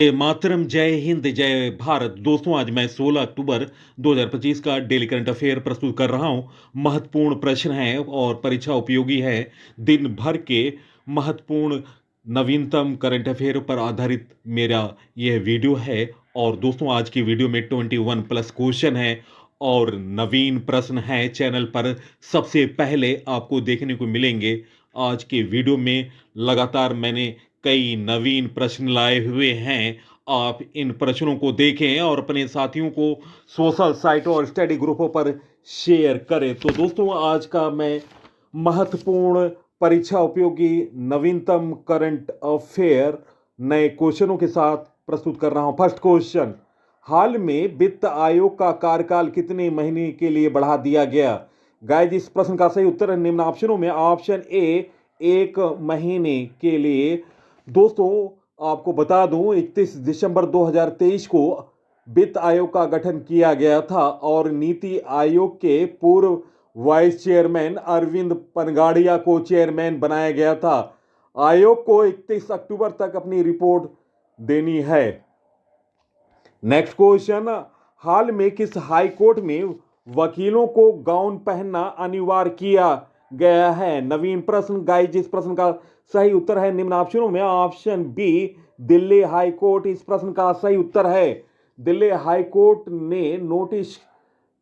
मातरम, जय हिंद, जय भारत। दोस्तों, आज मैं 16 अक्टूबर 2025 का डेली करंट अफेयर प्रस्तुत कर रहा हूं। महत्वपूर्ण प्रश्न है और परीक्षा उपयोगी है। दिन भर के महत्वपूर्ण नवीनतम करंट अफेयर पर आधारित मेरा यह वीडियो है। और दोस्तों, आज की वीडियो में 21 प्लस क्वेश्चन है और नवीन प्रश्न है चैनल पर सबसे पहले आपको देखने को मिलेंगे। आज के वीडियो में लगातार मैंने कई नवीन प्रश्न लाए हुए हैं। आप इन प्रश्नों को देखें और अपने साथियों को सोशल साइटों और स्टडी ग्रुपों पर शेयर करें। तो दोस्तों, आज का मैं महत्वपूर्ण परीक्षा उपयोगी नवीनतम करंट अफेयर नए क्वेश्चनों के साथ प्रस्तुत कर रहा हूं। फर्स्ट क्वेश्चन, हाल में वित्त आयोग का कार्यकाल कितने महीने के लिए बढ़ा दिया गया? गाइस, इस प्रश्न का सही उत्तर है निम्न ऑप्शनों में। ऑप्शन ए, 1 महीने के लिए। दोस्तों, आपको बता दूं, 31 दिसंबर 2023 को वित्त आयोग का गठन किया गया था और नीति आयोग के पूर्व वाइस चेयरमैन अरविंद पनगाड़िया को चेयरमैन बनाया गया था। आयोग को 31 अक्टूबर तक अपनी रिपोर्ट देनी है। नेक्स्ट क्वेश्चन, हाल में किस हाई कोर्ट में वकीलों को गाउन पहनना अनिवार्य किया गया है? नवीन प्रश्न। गाइस, जिस प्रश्न का सही उत्तर है निम्न ऑप्शनों में। Option B, Delhi high court इस प्रश्न का सही उत्तर है। दिल्ली हाई कोर्ट ने नोटिस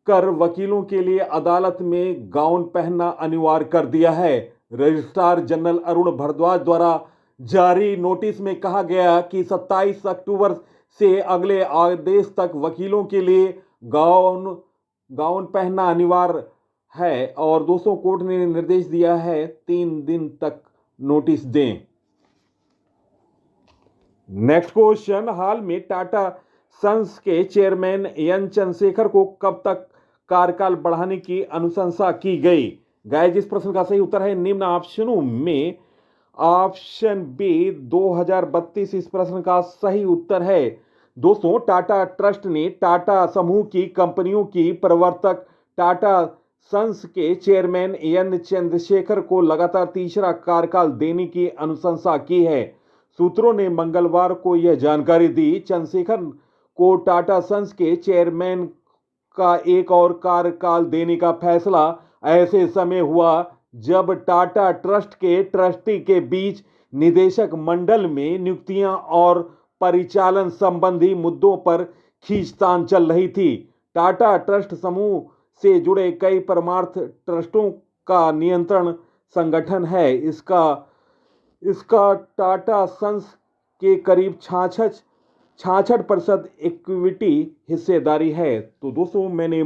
कर वकीलों के लिए अदालत में गाउन पहनना अनिवार्य कर दिया है। रजिस्ट्रार जनरल अरुण भारद्वाज द्वारा जारी नोटिस में कहा गया कि 27 अक्टूबर से अगले आदेश तक वकीलों के लिए गाउन गाउन पहनना अनिवार्य है। और दोस्तों, कोर्ट ने निर्देश दिया है 3 दिन तक नोटिस दें। नेक्स्ट क्वेश्चन, हाल में टाटा सन्स के चेयरमैन एन चंद्रशेखर को कब तक कार्यकाल बढ़ाने की अनुशंसा की गई? गाइस, इस प्रश्न का सही उत्तर है निम्न ऑप्शनों में। ऑप्शन बी, 2032 इस प्रश्न का सही उत्तर है। दोस्तों, टाटा ट्रस्ट ने टाटा समूह की कंपनियों की प्रवर्तक टाटा सन्स के चेयरमैन एन चंद्रशेखर को लगातार तीसरा कार्यकाल देने की अनुशंसा की है। सूत्रों ने मंगलवार को यह जानकारी दी। चंद्रशेखर को टाटा सन्स के चेयरमैन का एक और कार्यकाल देने का फैसला ऐसे समय हुआ जब टाटा ट्रस्ट के ट्रस्टी के बीच निदेशक मंडल में नियुक्तियां और परिचालन संबंधी मुद्दों पर खींचतान चल रही थी। टाटा ट्रस्ट समूह से जुड़े कई परमार्थ ट्रस्टों का नियंत्रण संगठन है। इसका टाटा सन्स के करीब 66% इक्विटी हिस्सेदारी है। तो दोस्तों, मैंने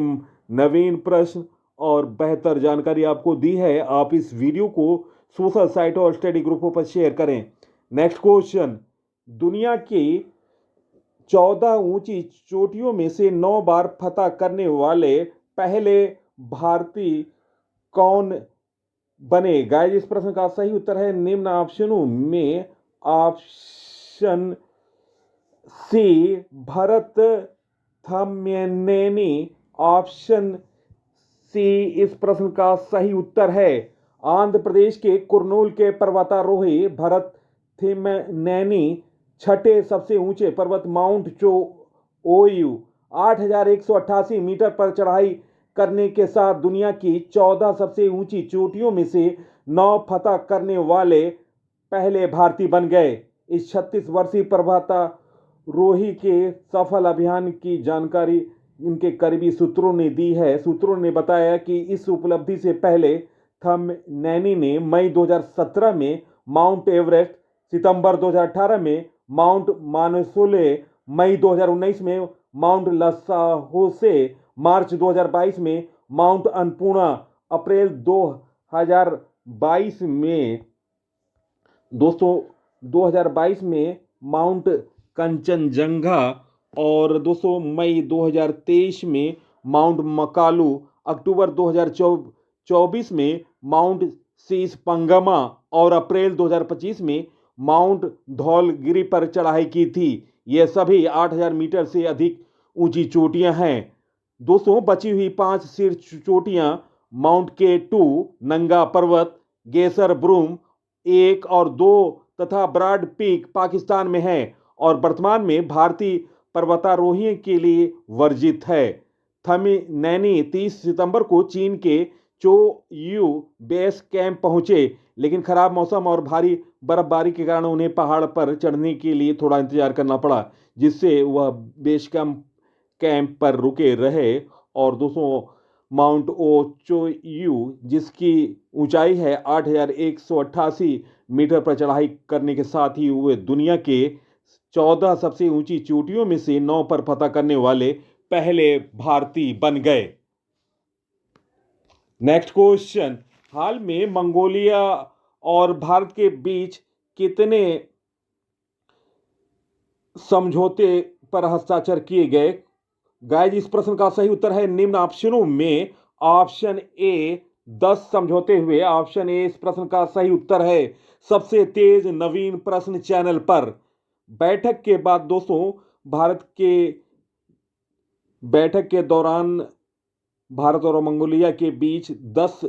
नवीन प्रश्न और बेहतर जानकारी आपको दी है। आप इस वीडियो को सोशल साइटों और स्टडी ग्रुपों पर शेयर करें। नेक्स्ट क्वेश्चन, दुनिया की 14 ऊंची चोटियों में से 9 बार फतह करने वाले पहले भारतीय कौन बने? गाइस, इस प्रश्न का सही उत्तर है निम्न ऑप्शनों में। Option C, Bharat Thammeneni. Option C इस प्रश्न का सही उत्तर है। आंध्र प्रदेश के कुर्नूल के पर्वतारोही भरत थिम्मैनी छठे सबसे ऊंचे पर्वत माउंट ओयू 8,188 मीटर पर चढ़ाई करने के साथ दुनिया की 14 सबसे ऊंची चोटियों में से 9 फतह करने वाले पहले भारतीय बन गए। इस 36 वर्षीय पर्वतारोही के सफल अभियान की जानकारी इनके करीबी सूत्रों ने दी है। सूत्रों ने बताया कि इस उपलब्धि से पहले थम्मैनी ने मई 2017 में माउंट एवरेस्ट, सितंबर 2018 में माउंट मानसोले, मई 2019 में माउंट लसाहोसे, मार्च 2022 में माउंट अन्नपूर्णा, अप्रैल 2022 में दोस्तों 2022 में माउंट कंचनजंगा और दोस्तों मई 2023 में माउंट मकालू, अक्टूबर 2024 में माउंट शीशपंगमा और अप्रैल 2025 में माउंट धौलगिरी पर चढ़ाई की थी। ये सभी 8,000 मीटर से अधिक ऊंची चोटियां हैं। दोस्तों, बची हुई 5 शीर्ष चोटियां माउंट K2, नंगा पर्वत, गेसर ब्रूम 1 और 2 तथा ब्राड पीक पाकिस्तान में है और वर्तमान में भारतीय पर्वतारोही के लिए वर्जित है। थमिनैनी 30 सितंबर को चीन के चोयू बेस कैंप पहुंचे, लेकिन खराब मौसम और भारी बर्फबारी के कारण उन्हें पहाड़ पर चढ़ने के लिए थोड़ा इंतजार करना पड़ा, जिससे वह बेस कैंप पर रुके रहे। और दोस्तों, माउंट ओचोयू, जिसकी ऊंचाई है 8,188 मीटर पर चढ़ाई करने के साथ ही वे दुनिया के 14 सबसे ऊंची चोटियों में से 9 पर फतह करने वाले पहले भारतीय बन गए। नेक्स्ट क्वेश्चन, हाल में मंगोलिया और भारत के बीच कितने समझौते पर हस्ताक्षर किए गए? गाइस, इस प्रश्न का सही उत्तर है निम्न ऑप्शनों में ऑप्शन ए 10 समझौते हुए। ऑप्शन ए इस प्रश्न का सही उत्तर है। सबसे तेज नवीन प्रश्न चैनल पर बैठक के बाद दोस्तों, बैठक के दौरान भारत और मंगोलिया के बीच 10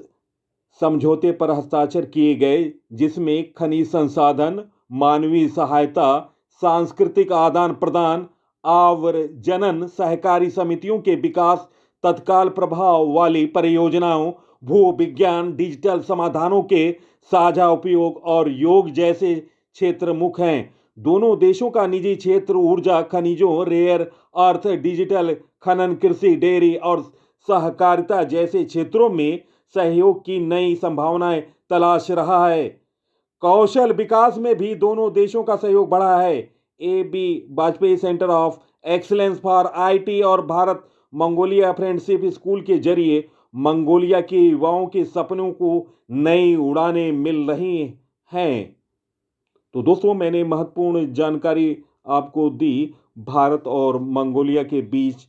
समझौते पर हस्ताक्षर किए गए, जिसमें खनिज संसाधन, मानवीय सहायता, सांस्कृतिक आदान प्रदान, आव्रजनन, सहकारी समितियों के विकास, तत्काल प्रभाव वाली परियोजनाओं, भू विज्ञान, डिजिटल समाधानों के साझा उपयोग और योग जैसे क्षेत्र मुख्य हैं। दोनों देशों का निजी क्षेत्र ऊर्जा, खनिजों, रेयर अर्थ, डिजिटल खनन, कृषि, डेयरी और सहकारिता जैसे क्षेत्रों में सहयोग की नई संभावनाएं तलाश रहा है। कौशल विकास में भी दोनों देशों का सहयोग बढ़ा है। AB Vajpayee centre of excellence for IT और भारत मंगोलिया फ्रेंडशिप स्कूल के जरिए मंगोलिया के युवाओं के सपनों को नई उड़ानें मिल रही हैं। तो दोस्तों, मैंने महत्वपूर्ण जानकारी आपको दी भारत और मंगोलिया के बीच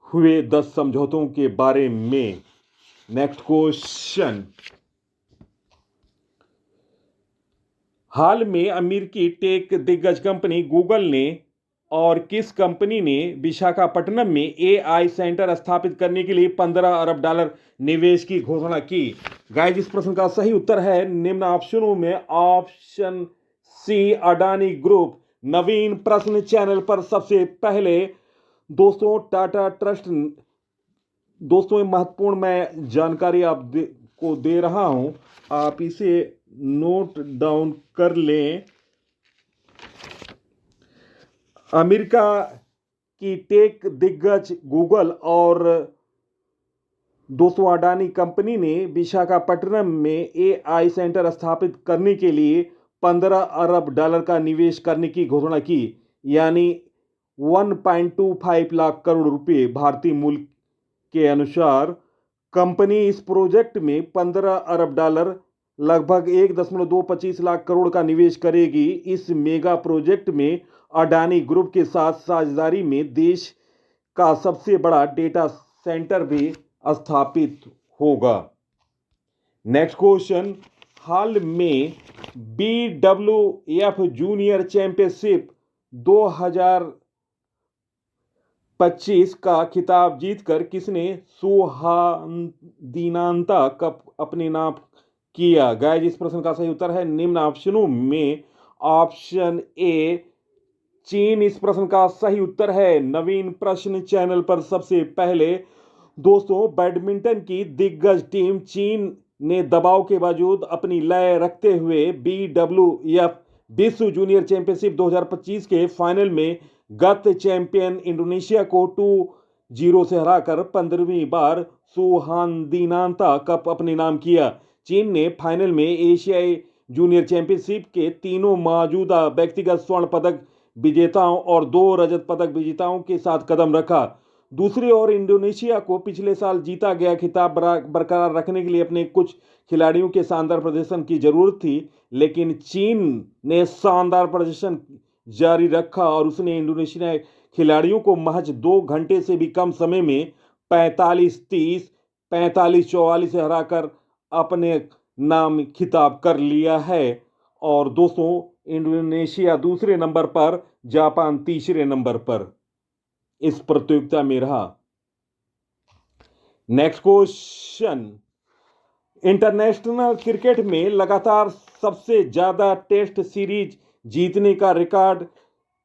हुए 10 समझौतों के बारे में। नेक्स्ट क्वेश्चन, हाल में अमेरिकी टेक दिग्गज कंपनी गूगल ने और किस कंपनी ने विशाखापट्टनम में AI सेंटर स्थापित करने के लिए $15 अरब निवेश की घोषणा की? गाइस, इस प्रश्न का सही उत्तर है निम्न ऑप्शनों में ऑप्शन सी अडानी ग्रुप। नवीन प्रश्न चैनल पर सबसे पहले दोस्तों टाटा ट्रस्ट। दोस्तों, महत्वपूर्ण मैं जानकारी को दे रहा हूं, आप इसे नोट डाउन कर लें। अमेरिका की टेक दिग्गज गूगल और दोस्तों अडानी कंपनी ने विशाखापट्टनम में AI सेंटर स्थापित करने के लिए $15 अरब का निवेश करने की घोषणा की, यानी 1.25 लाख करोड़ रुपए भारतीय मूल्य के अनुसार। कंपनी इस प्रोजेक्ट में $15 अरब लगभग 1.225 लाख करोड़ का निवेश करेगी। इस मेगा प्रोजेक्ट में अडानी ग्रुप के साथ साझेदारी में देश का सबसे बड़ा डेटा सेंटर भी स्थापित होगा। नेक्स्ट क्वेश्चन, हाल में BWF जूनियर चैंपियनशिप 2025 का खिताब जीतकर किसने सुहादिनांता कप अपने नाम किया? गाइस, इस प्रश्न का सही उत्तर है निम्न ऑप्शनों में ऑप्शन ए चीन। इस प्रश्न का सही उत्तर है। नवीन प्रश्न चैनल पर सबसे पहले दोस्तों, बैडमिंटन की दिग्गज टीम चीन ने दबाव के बावजूद अपनी लय रखते हुए BWF विश्व जूनियर चैंपियनशिप 2025 के फाइनल में गत चैंपियन इंडोनेशिया को 2-0 से हराकर 15वीं बार सुहादिनांता कप अपने नाम किया। चीन ने फाइनल में एशियाई जूनियर चैंपियनशिप के तीनों मौजूदा व्यक्तिगत स्वर्ण पदक विजेताओं और 2 रजत पदक विजेताओं के साथ कदम रखा। दूसरी ओर इंडोनेशिया को पिछले साल जीता गया खिताब बरकरार रखने के लिए अपने कुछ खिलाड़ियों के शानदार प्रदर्शन की जरूरत थी, लेकिन चीन ने शानदार प्रदर्शन जारी रखा और उसने इंडोनेशिया खिलाड़ियों को महज 2 घंटे से भी कम समय में 45-30, 45-44 से हराकर अपने नाम खिताब कर लिया है। और दोस्तों, इंडोनेशिया दूसरे नंबर पर, जापान तीसरे नंबर पर इस प्रतियोगिता में रहा। नेक्स्ट क्वेश्चन, इंटरनेशनल क्रिकेट में लगातार सबसे ज्यादा टेस्ट सीरीज जीतने का रिकॉर्ड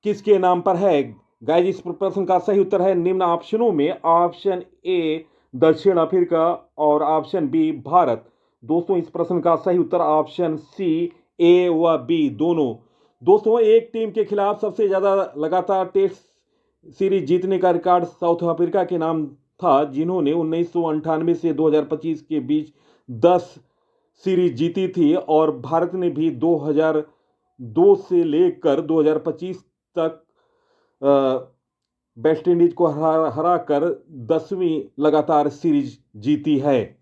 किसके नाम पर है? गाइस, इस प्रश्न का सही उत्तर है निम्न ऑप्शनों में ऑप्शन ए दक्षिण अफ्रीका और ऑप्शन बी भारत। दोस्तों, इस प्रश्न का सही उत्तर ऑप्शन सी ए व बी दोनों। दोस्तों, एक टीम के खिलाफ सबसे ज्यादा लगातार टेस्ट सीरीज जीतने का रिकॉर्ड साउथ अफ्रीका के नाम था, जिन्होंने 1998 से 2025 के बीच 10 सीरीज जीती थी, और भारत ने भी 2002 से लेकर 2025 तक वेस्ट इंडीज को हरा कर 10वीं लगातार सीरीज जीती है।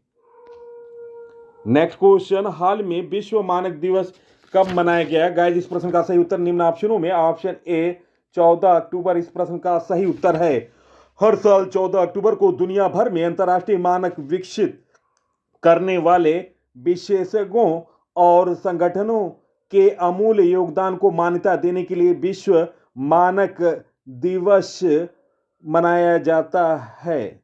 नेक्स्ट क्वेश्चन, हाल में विश्व मानक दिवस कब मनाया गया? गाइस, इस प्रश्न का सही उत्तर निम्न ऑप्शनों में ऑप्शन ए 14 अक्टूबर इस प्रश्न का सही उत्तर है। हर साल 14 अक्टूबर को दुनिया भर में अंतर्राष्ट्रीय मानक विकसित करने वाले विशेषज्ञों और संगठनों के अमूल्य योगदान को मान्यता देने के लिए विश्व मानक दिवस मनाया जाता है।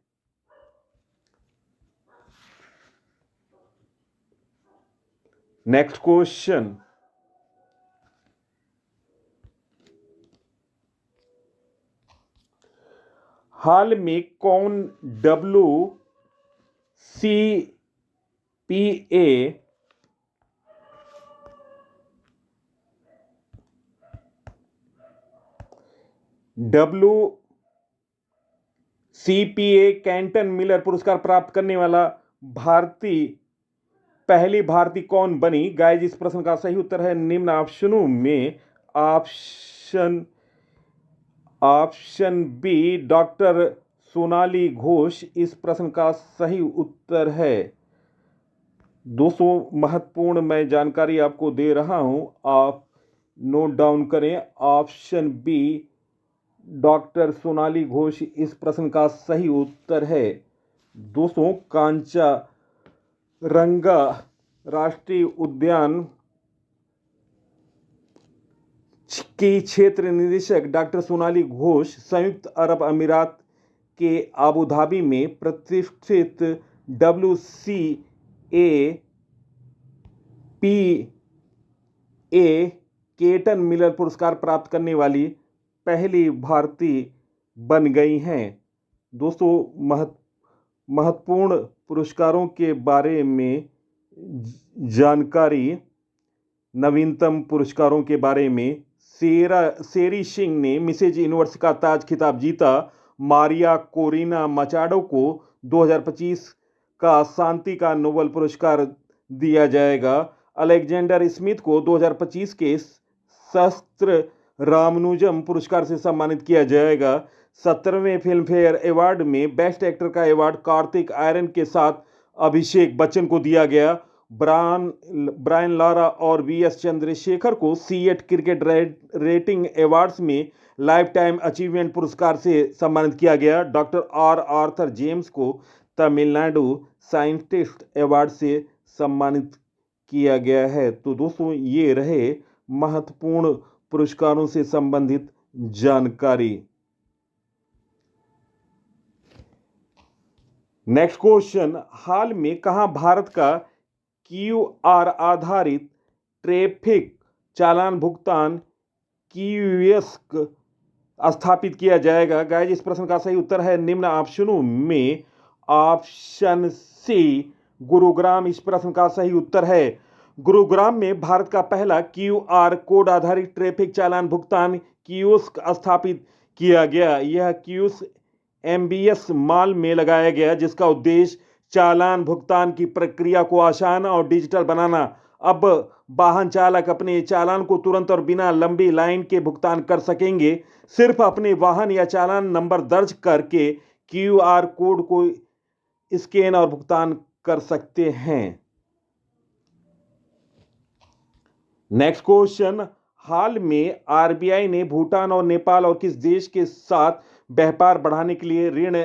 नेक्स्ट क्वेश्चन, हाल में कौन WCPA कैंटन मिलर पुरस्कार प्राप्त करने वाला पहली भारतीय कौन बनी? गाइस, इस प्रश्न का सही उत्तर है निम्न ऑप्शनों में option B doctor Sonali Ghosh इस प्रश्न का सही उत्तर है। दोस्तों, महत्वपूर्ण मैं जानकारी आपको दे रहा हूं, आप नोट डाउन करें। Option B doctor Sonali Ghosh इस प्रश्न का सही उत्तर है। दोस्तों, कांचारंगा राष्ट्रीय उद्यान की क्षेत्र निदेशक डॉक्टर सोनाली घोष संयुक्त अरब अमीरात के आबू धाबी में प्रतिष्ठित WCPA केटन मिलर पुरस्कार प्राप्त करने वाली पहली भारतीय बन गई हैं। दोस्तों, महत्वपूर्ण पुरस्कारों के बारे में जानकारी, नवीनतम पुरस्कारों के बारे में, शेरी सिंह ने मिसेज यूनिवर्स का ताज खिताब जीता। मारिया कोरिना मचाडो को 2025 का शांति का नोबेल पुरस्कार दिया जाएगा। अलेक्जेंडर स्मिथ को 2025 के शस्त्र रामानुजम पुरस्कार से सम्मानित किया जाएगा। 17वें फिल्म फेयर अवार्ड में बेस्ट एक्टर का अवार्ड कार्तिक आर्यन के साथ अभिषेक बच्चन को दिया गया। ब्रायन लारा और वीएस चंद्रशेखर को सीएट क्रिकेट रेटिंग अवार्ड्स में लाइफ टाइम अचीवमेंट पुरस्कार से सम्मानित किया गया। डॉक्टर आर्थर जेम्स को तमिलनाडु साइंटिस्ट अवार्ड से सम्मानित किया गया है। तो दोस्तों, ये रहे महत्वपूर्ण पुरस्कारों से संबंधित जानकारी। नेक्स्ट क्वेश्चन, हाल में कहां भारत का क्यूआर आधारित ट्रैफिक चालान भुगतान कियोस्क स्थापित किया जाएगा? गाइस, इस प्रश्न का सही उत्तर है निम्न ऑप्शनों में ऑप्शन सी गुरुग्राम इस प्रश्न का सही उत्तर है। गुरुग्राम में भारत का पहला क्यूआर कोड आधारित ट्रैफिक चालान भुगतान कियोस्क स्थापित किया गया। यह कियोस्क एमबीएस मॉल में लगाया गया, जिसका उद्देश्य चालान भुगतान की प्रक्रिया को आसान और डिजिटल बनाना। अब वाहन चालक अपने चालान को तुरंत और बिना लंबी लाइन के भुगतान कर सकेंगे। सिर्फ अपने वाहन या चालान नंबर दर्ज करके क्यूआर कोड को स्कैन और भुगतान कर सकते हैं। नेक्स्ट क्वेश्चन, हाल में आरबीआई ने भूटान और नेपाल और किस देश के साथ व्यापार बढ़ाने के लिए ऋण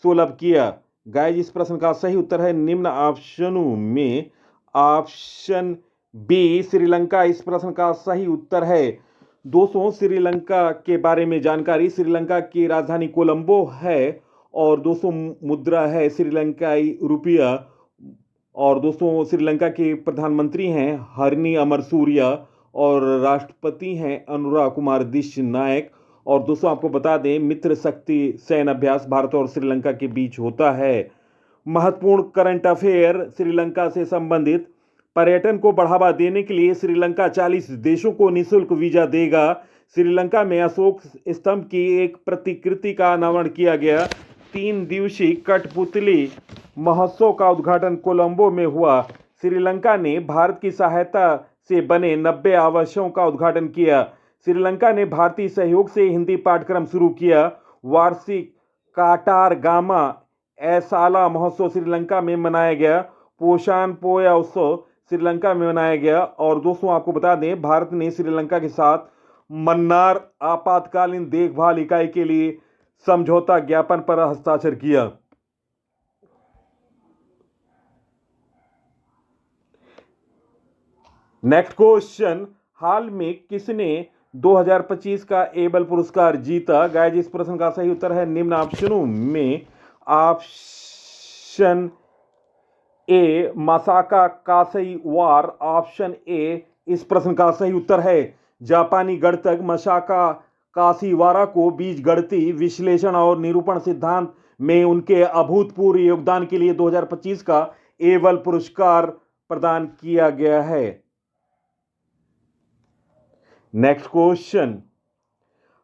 सुलभ किया? गाइस, इस प्रश्न का सही उत्तर है निम्न ऑप्शनों में ऑप्शन बी श्रीलंका इस प्रश्न का सही उत्तर है। दोस्तों, श्रीलंका के बारे में जानकारी, श्रीलंका की राजधानी कोलंबो है और दोस्तों मुद्रा है श्रीलंकाई रुपया। और दोस्तों, श्रीलंका के प्रधानमंत्री हैं हरनी अमरसूरिया और राष्ट्रपति हैं अनुरा कुमार दिशनायक। और दोस्तों आपको बता दें, मित्र शक्ति सैन्य अभ्यास भारत और श्रीलंका के बीच होता है। महत्वपूर्ण करंट अफेयर श्रीलंका से संबंधित। पर्यटन को बढ़ावा देने के लिए श्रीलंका 40 देशों को निःशुल्क वीजा देगा। श्रीलंका में अशोक स्तंभ की एक प्रतिकृति का अनावरण किया गया। 3 दिवसीय कठपुतली महोत्सव का उद्घाटन कोलंबो में हुआ। श्रीलंका ने भारत की सहायता से बने 90 आवासों का उद्घाटन किया। श्रीलंका ने भारतीय सहयोग से हिंदी पाठ्यक्रम शुरू किया। वार्षिक काटार गामा ऐसाला महोत्सव श्रीलंका में मनाया गया। पोषान पोया उत्सव श्रीलंका में मनाया गया। और दोस्तों आपको बता दें, भारत ने श्रीलंका के साथ मन्नार आपातकालीन देखभाल इकाई के लिए समझौता ज्ञापन पर हस्ताक्षर किया। नेक्स्ट क्वेश्चन, हाल में किसने 2025 का एबल पुरस्कार जीता? गाइस इस प्रश्न का सही उत्तर है निम्न ऑप्शनों में। Option A मासाका कासेइवार। ऑप्शन ए इस प्रश्न का सही उत्तर है जापानी गणितज्ञ मासाका कासेइवारा को बीजगणितीय विश्लेषण और निरूपण सिद्धांत में उनके अभूतपूर्व योगदान के लिए 2025 का एबल पुरस्कार प्रदान किया गया है। नेक्स्ट क्वेश्चन,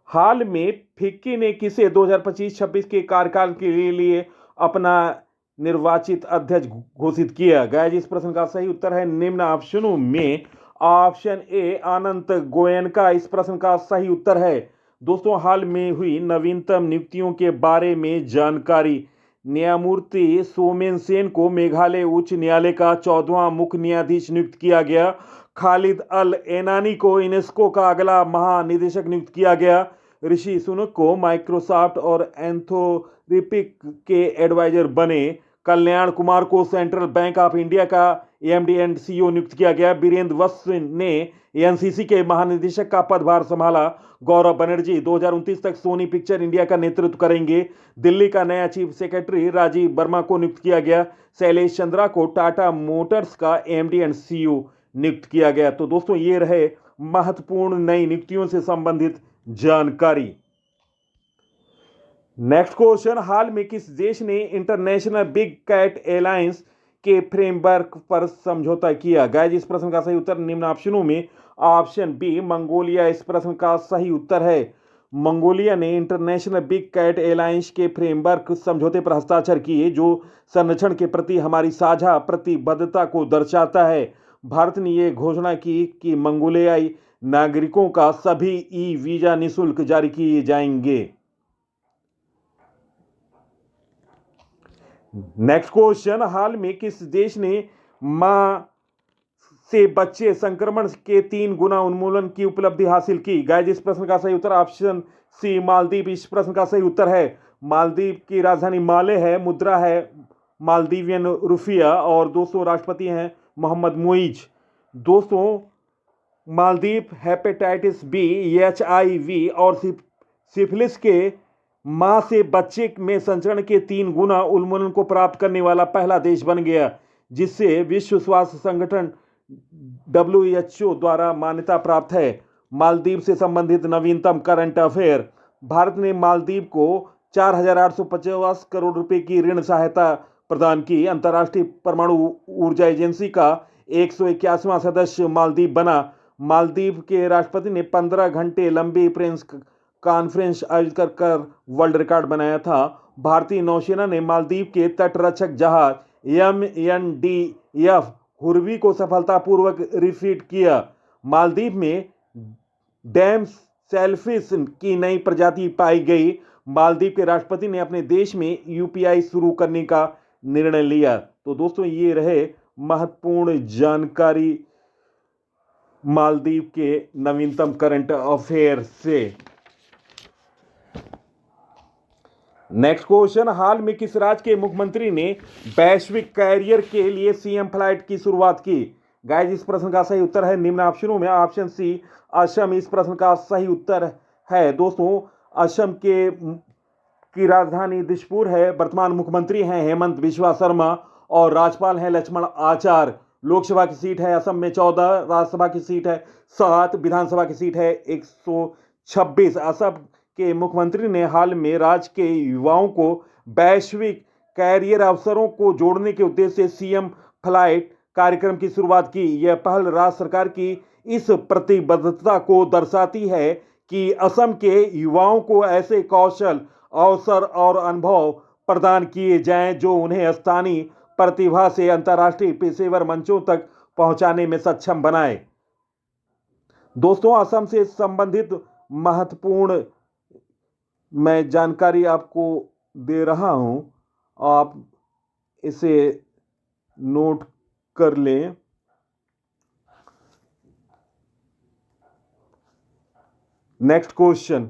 हाल में फिक्की ने किसे 2025-26 के कार्यकाल के लिए अपना निर्वाचित अध्यक्ष घोषित किया? गाइस इस प्रश्न का सही उत्तर है निम्न ऑप्शनों में। ऑप्शन ए अनंत गोयनका इस प्रश्न का सही उत्तर है। दोस्तों हाल में हुई नवीनतम नियुक्तियों के बारे में जानकारी। न्यायमूर्ति सोमेन सेन को मेघालय उच्च न्यायालय का 14वां मुख्य न्यायाधीश नियुक्त किया गया। खालिद अल एनानी को यूनेस्को का अगला महानिदेशक नियुक्त किया गया। ऋषि सुनक को माइक्रोसॉफ्ट और एंथोरिपिक के एडवाइजर बने। कल्याण कुमार को सेंट्रल बैंक ऑफ इंडिया का एमडी एंड सीईओ नियुक्त किया गया। वीरेंद्र वत्स ने एनसीसी के महानिदेशक का पदभार संभाला। गौरव बनर्जी 2029 तक सोनी पिक्चर इंडिया का नेतृत्व करेंगे। दिल्ली का नया चीफ सेक्रेटरी राजीव वर्मा को नियुक्त किया गया। शैलेश चंद्रा को टाटा मोटर्स का एमडी एंड सीईओ नियुक्त किया गया। तो दोस्तों ये रहे महत्वपूर्ण नई नियुक्तियों से संबंधित जानकारी। नेक्स्ट क्वेश्चन, हाल में किस देश ने इंटरनेशनल बिग कैट एलायंस के फ्रेमवर्क पर समझौता किया? गाइस इस प्रश्न का सही उत्तर निम्न ऑप्शनों में। ऑप्शन बी मंगोलिया इस प्रश्न का सही उत्तर है। मंगोलिया ने इंटरनेशनल बिग कैट एलायंस के फ्रेमवर्क समझौते पर हस्ताक्षर किए, जो संरक्षण के प्रति हमारी साझा प्रतिबद्धता को दर्शाता है। भारत ने यह घोषणा की कि मंगोलियाई नागरिकों का सभी ई वीजा निःशुल्क जारी किए जाएंगे। नेक्स्ट क्वेश्चन, हाल में किस देश ने मां से बच्चे संक्रमण के 3 गुना उन्मूलन की उपलब्धि हासिल की? गाइस इस प्रश्न का सही उत्तर ऑप्शन सी मालदीव इस प्रश्न का सही उत्तर है। मालदीव की राजधानी माले है। मुद्रा है मालदीवियन रुपया। और दोस्तों राष्ट्रपति हैं मोहम्मद मुइज। दोस्तों मालदीव हेपेटाइटिस बी, HIV और सिफिलिस के मां से बच्चे में संचरण के 3 गुना उन्मूलन को प्राप्त करने वाला पहला देश बन गया, जिससे विश्व स्वास्थ्य संगठन WHO द्वारा मान्यता प्राप्त है। मालदीव से संबंधित नवीनतम करंट अफेयर। भारत ने मालदीव को 4,850 करोड़ रुपए की ऋण सहायता प्रदान की। अंतर्राष्ट्रीय परमाणु ऊर्जा एजेंसी का 181वां सदस्य मालदीव बना। मालदीव के राष्ट्रपति ने 15 घंटे लंबी प्रेस कॉन्फ्रेंस आयोजित कर वर्ल्ड रिकॉर्ड बनाया था। भारतीय नौसेना ने मालदीव के तटरक्षक जहाज MNDF हुर्वी को सफलतापूर्वक रिफिट किया। मालदीव में डैम सेलफिश की नई प्रजाति पाई गई। मालदीव के राष्ट्रपति ने अपने देश में UPI शुरू करने का निर्णय लिया। तो दोस्तों ये रहे महत्वपूर्ण जानकारी मालदीव के नवीनतम करंट अफेयर से। नेक्स्ट क्वेश्चन, हाल में किस राज्य के मुख्यमंत्री ने वैश्विक कैरियर के लिए CM फ्लाइट की शुरुआत की? गाइस इस प्रश्न का सही उत्तर है निम्न ऑप्शनों में। ऑप्शन सी असम इस प्रश्न का सही उत्तर है। दोस्तों असम की राजधानी दिसपुर है। वर्तमान मुख्यमंत्री हैं हेमंत बिस्वा शर्मा और राज्यपाल हैं लक्ष्मण आचार्य। लोकसभा की सीट है असम में 14, राज्यसभा की सीट है 7, विधानसभा की सीट है 126। असम के मुख्यमंत्री ने हाल में राज्य के युवाओं को वैश्विक कैरियर अवसरों को जोड़ने के उद्देश्य से सीएम फ्लाइट कार्यक्रम की शुरुआत की। यह पहल राज्य सरकार की इस प्रतिबद्धता को दर्शाती है कि असम के युवाओं को ऐसे कौशल, अवसर और अनुभव प्रदान किए जाएं जो उन्हें स्थानीय प्रतिभा से अंतर्राष्ट्रीय पेशेवर मंचों तक पहुंचाने में सक्षम बनाए। दोस्तों, असम से संबंधित महत्वपूर्ण मैं जानकारी आपको दे रहा हूं, आप इसे नोट कर लें। नेक्स्ट क्वेश्चन,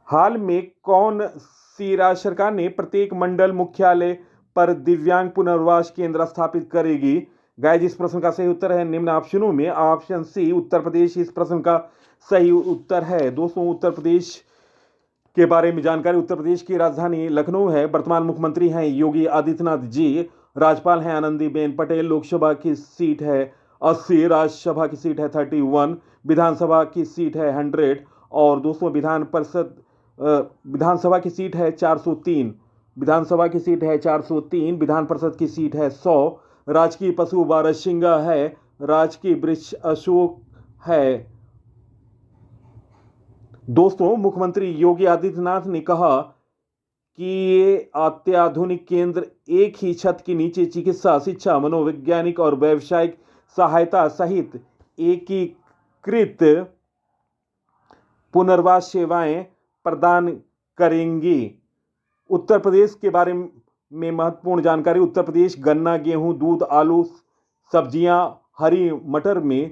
हाल में कौन सी राज्य सरकार ने प्रत्येक मंडल मुख्यालय पर दिव्यांग पुनर्वास केंद्र स्थापित करेगी? गाइस, इस प्रश्न का सही उत्तर है निम्न ऑप्शनों में ऑप्शन सी उत्तर प्रदेश इस प्रश्न का सही उत्तर है। दोस्तों, उत्तर प्रदेश के बारे में जानकारी, उत्तर प्रदेश की राजधानी लखनऊ है। वर्तमान मुख्यमंत्री हैं योगी आदित्यनाथ जी। राज्यपाल हैं आनंदीबेन पटेल। लोकसभा की सीट है 80, राज्यसभा की सीट है 31, विधानसभा की सीट है 100 और दोस्तों विधानसभा की सीट है 403। विधानसभा की सीट है 403, विधान परिषद की सीट है 100। राजकीय पशु बारहसिंगा है, राजकीय वृक्ष अशोक है। दोस्तों, मुख्यमंत्री योगी आदित्यनाथ ने कहा कि ये अत्याधुनिक केंद्र एक ही छत के नीचे चिकित्सा, शिक्षा, मनोवैज्ञानिक और व्यावसायिक सहायता सहित एकीकृत पुनर्वास सेवाएं प्रदान करेंगी। उत्तर प्रदेश के बारे में महत्वपूर्ण जानकारी, उत्तर प्रदेश गन्ना, गेहूं, दूध, आलू, सब्जियां, हरी मटर में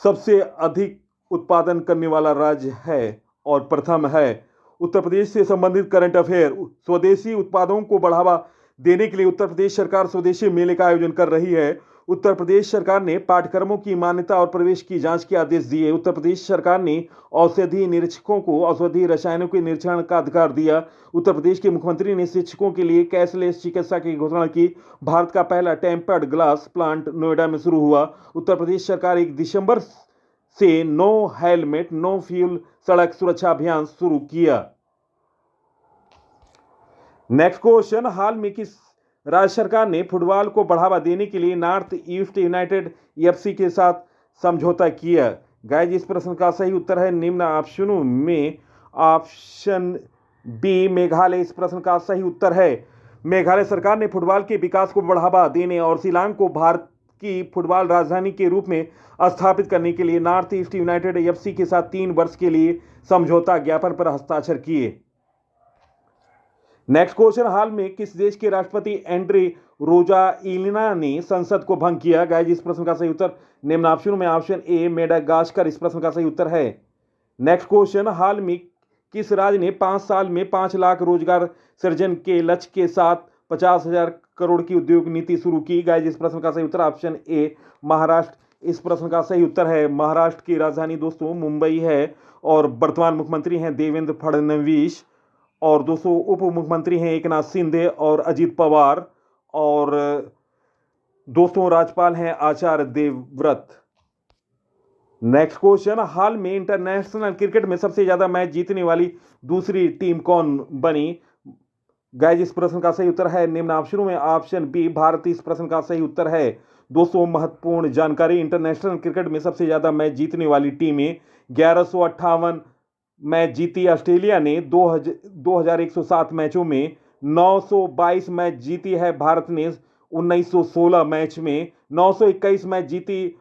सबसे अधिक उत्पादन करने वाला राज्य है और प्रथम है। उत्तर प्रदेश से संबंधित करंट अफेयर, स्वदेशी उत्पादों को बढ़ावा देने के लिए उत्तर प्रदेश सरकार स्वदेशी मेले का आयोजन कर रही है। उत्तर प्रदेश सरकार ने पाठ्यक्रमों की मान्यता और प्रवेश की जांच के आदेश दिए। उत्तर प्रदेश सरकार ने औषधि निरीक्षकों को औषधि रसायनों के निरीक्षण का अधिकार दिया। उत्तर प्रदेश के मुख्यमंत्री ने शिक्षकों के लिए कैशलेस चिकित्सा की घोषणा की। भारत का पहला टेम्पर्ड ग्लास प्लांट नोएडा में शुरू हुआ। उत्तर प्रदेश सरकार 1 दिसंबर से नो हेलमेट नो फ्यूल सड़क सुरक्षा अभियान शुरू किया। नेक्स्ट क्वेश्चन, हाल में किस राज्य सरकार ने फुटबॉल को बढ़ावा देने के लिए नॉर्थ ईस्ट यूनाइटेड एफसी के साथ समझौता किया? गाइस, इस प्रश्न का सही उत्तर है निम्न ऑप्शनों में ऑप्शन बी मेघालय इस प्रश्न का सही उत्तर है। मेघालय सरकार ने फुटबॉल के विकास को बढ़ावा देने और शिलांग को भारत की फुटबॉल राजधानी के रूप में स्थापित करने के लिए नॉर्थ ईस्ट यूनाइटेड एफसी के साथ 3 वर्ष के लिए समझौता ज्ञापन पर हस्ताक्षर किए। नेक्स्ट क्वेश्चन, हाल में किस देश के राष्ट्रपति एंड्री रोजाइलिना ने संसद को भंग किया? गाइस, इस प्रश्न का सही उत्तर निम्न ऑप्शनों में ऑप्शन ए मेडागास्कर इस प्रश्न का सही उत्तर है। नेक्स्ट क्वेश्चन, हाल में किस राज्य ने 5 साल में 5 लाख रोजगार सृजन के लक्ष्य के साथ 50,000 करोड़ की उद्योग नीति शुरू की? गाइस, इस प्रश्न का सही उत्तर ऑप्शन ए महाराष्ट्र इस प्रश्न का सही उत्तर है। महाराष्ट्र की राजधानी दोस्तों मुंबई है और वर्तमान मुख्यमंत्री हैं देवेंद्र फडणवीस और दोस्तों उप मुख्यमंत्री हैं एकनाथ शिंदे और अजीत पवार और दोस्तों राज्यपाल हैं आचार्य देवव्रत। नेक्स्ट क्वेश्चन, हाल में इंटरनेशनल क्रिकेट में सबसे ज्यादा मैच जीतने वाली दूसरी टीम कौन बनी? गाइस, इस प्रश्न का सही उत्तर है निम्न ऑप्शनों में ऑप्शन बी भारत इस प्रश्न का सही उत्तर है। दोस्तों, महत्वपूर्ण जानकारी, इंटरनेशनल क्रिकेट में सबसे ज्यादा मैच जीतने वाली टीमें 1158 मैच जीती ऑस्ट्रेलिया ने 2107 मैचों में, 922 मैच जीती है भारत ने 1916 मैच में, 921 मैच जीती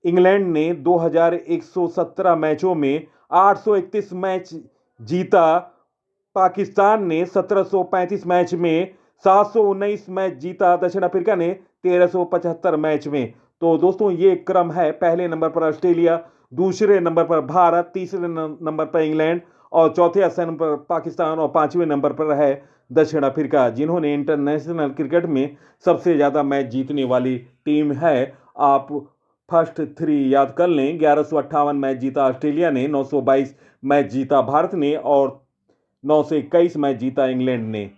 इंग्लैंड ने 2117 मैचों में, 831 मैच जीता पाकिस्तान ने 1735 मैच में, 719 मैच जीता दक्षिण अफ्रीका ने 1375 मैच में। तो दोस्तों ये क्रम है, पहले नंबर पर ऑस्ट्रेलिया, दूसरे नंबर पर भारत, तीसरे नंबर पर इंग्लैंड और चौथे स्थान पर पाकिस्तान और 5वें नंबर पर है दक्षिण अफ्रीका, जिन्होंने इंटरनेशनल क्रिकेट में सबसे ज़्यादा मैच जीतने वाली टीम है। आप फर्स्ट 3 याद कर लें, 1158 मैच जीता ऑस्ट्रेलिया ने, 922 मैच जीता भारत ने और 921 मैच जीता इंग्लैंड ने।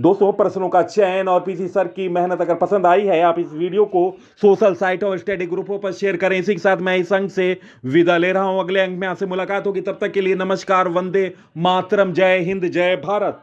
दोस्तों, प्रश्नों का चयन और पीसी सर की मेहनत अगर पसंद आई है, आप इस वीडियो को सोशल साइट और स्टडी ग्रुपों पर शेयर करें। इसी के साथ मैं इस अंक से विदा ले रहा हूं। अगले अंक में आपसे मुलाकात होगी। तब तक के लिए नमस्कार, वंदे मातरम, जय हिंद, जय भारत।